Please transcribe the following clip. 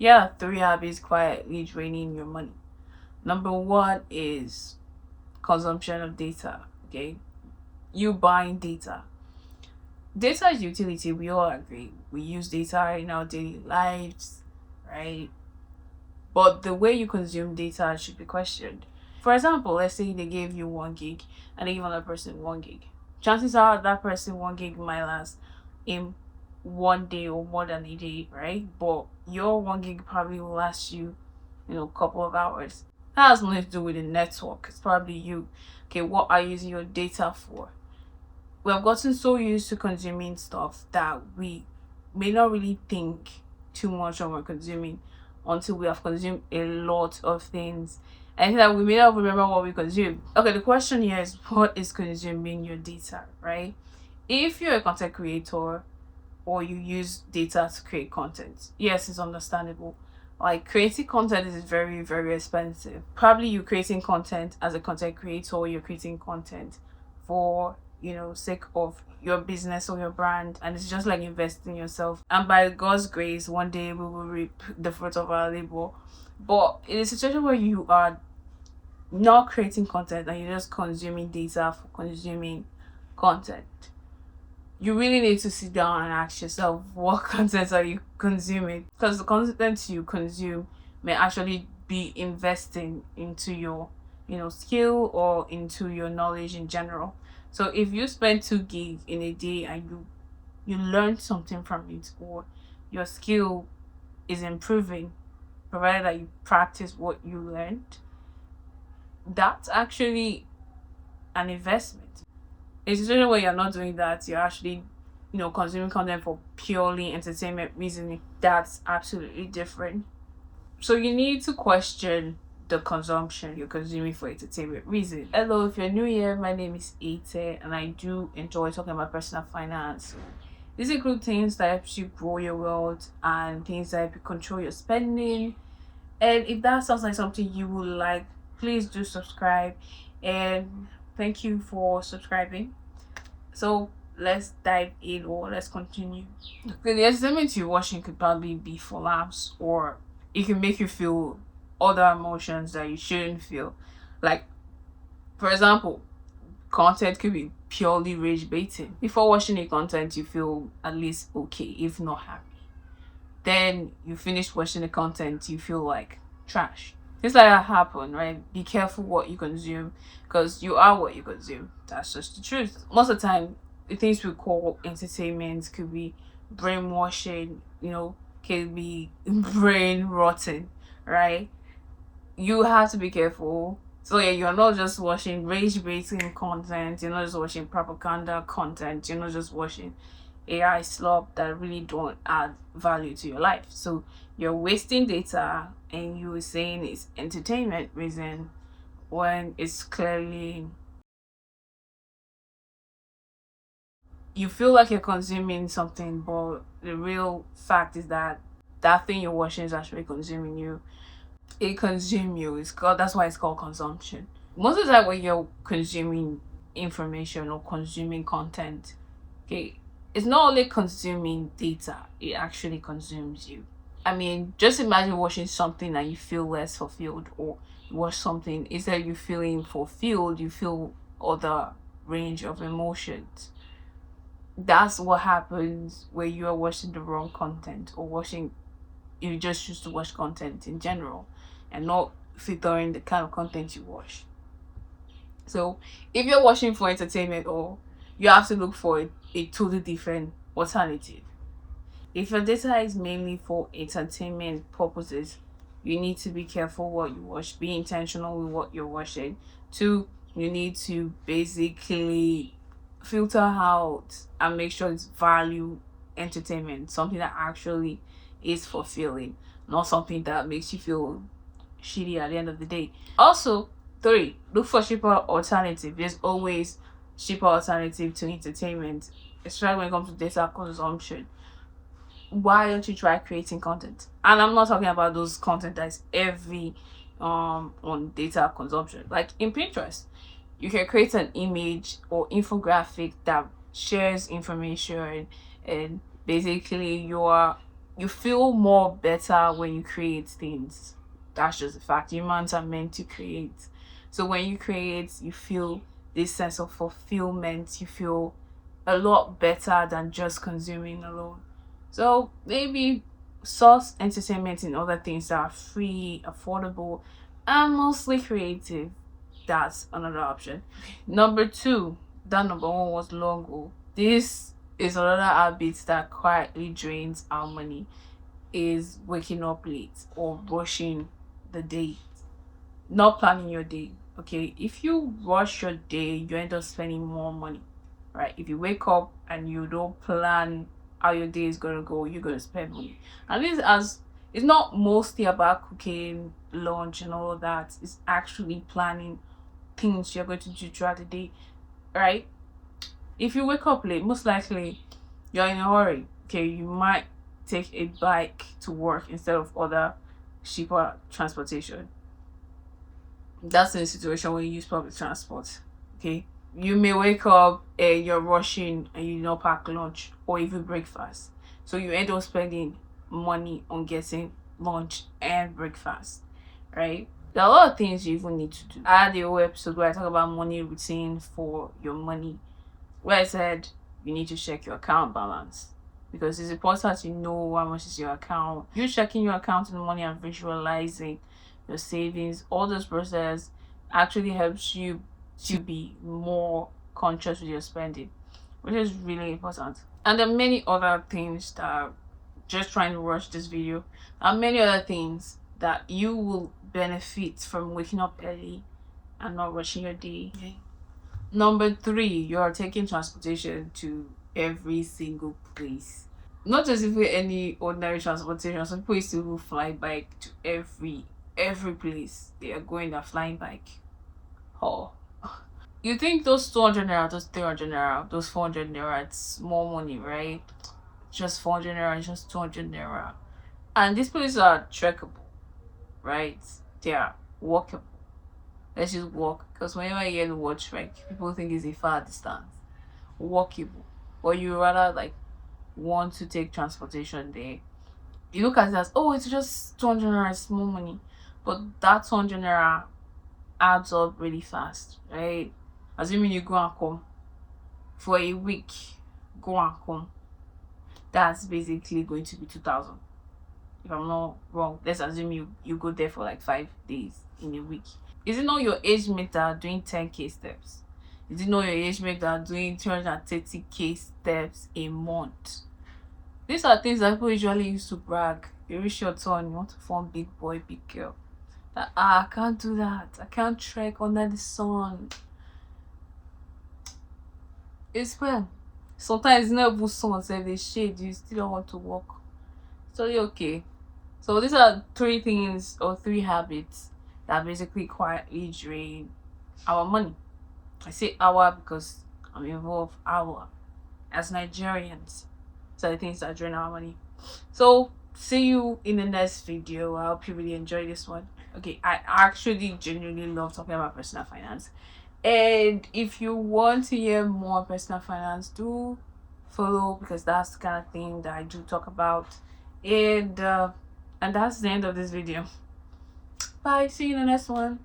Yeah, three habits quietly draining your money. Number one is consumption of data. Okay, you buying data. Data is utility. We all agree. We use data in our daily lives, right? But the way you consume data should be questioned. For example, let's say they gave you 1 gig and they give another person 1 gig. Chances are that person 1 gig might last in 1 day or more than a day, right? But your 1 gig probably will last you, a couple of hours. That has nothing to do with the network. It's probably you. Okay, what are you using your data for? We have gotten so used to consuming stuff that we may not really think too much when we're consuming until we have consumed a lot of things and that we may not remember what we consume. Okay, the question here is what is consuming your data, right? If you're a content creator or you use data to create content, yes, it's understandable. Like creating content is very, very expensive. Probably you're creating content as a content creator, or you're creating content for sake of your business or your brand, and it's just like investing in yourself, and by God's grace one day we will reap the fruit of our labor. But in a situation where you are not creating content and you're just consuming data for consuming content, you really need to sit down and ask yourself what content are you consuming, because the content you consume may actually be investing into your skill or into your knowledge in general. So if you spend 2 gig in a day and you learn something from it, or your skill is improving, provided that you practice what you learned, that's actually an investment. In a situation where you're not doing that, you're actually consuming content for purely entertainment reasoning, that's absolutely different. So you need to question the consumption you're consuming for entertainment reason. Hello, if you're new here, my name is Ate and I do enjoy talking about personal finance. These include things that help you grow your wealth and things that help you control your spending. And if that sounds like something you would like, please do subscribe. And thank you for subscribing. So let's dive in, or let's continue. Okay, the entertainment you're watching could probably be for laughs, or it can make you feel other emotions that you shouldn't feel. Like, for example, content could be purely rage baiting. Before watching a content, you feel at least okay, if not happy. Then you finish watching the content, you feel like trash. Things like that happen, right? Be careful what you consume, because you are what you consume. That's just the truth. Most of the time, the things we call entertainment could be brainwashing, can be brain rotting, right? You have to be careful. So yeah, you're not just watching rage baiting content, you're not just watching propaganda content, you're not just watching AI slop that really don't add value to your life. So you're wasting data and you were saying it's entertainment reason when it's clearly you feel like you're consuming something, but the real fact is that that thing you're watching is actually consuming you. It consumes you. That's why it's called consumption. Most of the time when you're consuming information or consuming content, okay, it's not only consuming data, it actually consumes you. I mean, just imagine watching something and you feel less fulfilled, or you watch something, instead of you feeling fulfilled, you feel other range of emotions. That's what happens when you are watching the wrong content, or watching, you just choose to watch content in general and not filtering the kind of content you watch. So if you're watching for entertainment, or you have to look for a totally different alternative. If your data is mainly for entertainment purposes, you need to be careful what you watch. Be intentional with what you're watching. Two, you need to basically filter out and make sure it's value entertainment, something that actually is fulfilling, not something that makes you feel shitty at the end of the day. Also, three, look for cheaper alternative. There's always cheaper alternative to entertainment, especially when it comes to data consumption. Why don't you try creating content? And I'm not talking about those content that's every on data consumption. Like in Pinterest, you can create an image or infographic that shares information, and basically you're you feel more better when you create things. That's just a fact. Humans are meant to create. So when you create, you feel this sense of fulfillment. You feel a lot better than just consuming alone. So maybe source entertainment in other things that are free, affordable, and mostly creative. That's another option. Number two, that number one was logo. This is another habit that quietly drains our money, is waking up late or rushing the day, not planning your day. Okay, if you rush your day, you end up spending more money, right? If you wake up and you don't plan how your day is gonna go, you're gonna spend money. And this as it's not mostly about cooking, lunch, and all of that. It's actually planning things you're going to do throughout the day, right? If you wake up late, most likely you're in a hurry. Okay, you might take a bike to work instead of other cheaper transportation. That's in a situation where you use public transport. Okay, you may wake up and you're rushing and you not pack lunch or even breakfast, so you end up spending money on getting lunch and breakfast, right? There are a lot of things you even need to do. I had a whole episode where I talk about money routine for your money, where I said you need to check your account balance, because it's important to know how much is your account. You checking your account in the morning and visualizing your savings, all this process actually helps you to be more conscious with your spending, which is really important. And there are many other things that are just trying to rush this video, and many other things that you will benefit from waking up early and not rushing your day. Okay. Number three, you are taking transportation to every single place. Not just even any ordinary transportation. Some people used to fly bike to every place they are going. They're flying bike. Oh, you think those 200 naira, those 300 naira, those 400 naira, it's more money, right? Just 400 naira, just 200 naira, and these places are trackable, right? They are walkable. Let's just walk, because whenever you hear the word trek, people think it's a far distance. Walkable, or you rather like want to take transportation there. You look at it as, oh, it's just 200 naira, it's more money, but that 200 naira adds up really fast, right? Assuming you go and come for a week, go and come, that's basically going to be 2,000. If I'm not wrong, let's assume you go there for like 5 days in a week. Is it not your age mate that are doing 10k steps? Is it not your age mate that are doing 230k steps a month? These are things that people usually use to brag. You reach your turn, you want to form big boy, big girl. That, I can't do that. I can't trek under the sun. It's well. Sometimes it's not even sun, so if they shade, you still don't want to walk. So you're okay. So these are three things or three habits that basically quietly drain our money. I say our because I'm involved. Our, as Nigerians, so the things that drain our money. So see you in the next video. I hope you really enjoy this one. Okay, I actually genuinely love talking about personal finance, and if you want to hear more personal finance, do follow, because that's the kind of thing that I do talk about. And that's the end of this video. Bye, see you in the next one.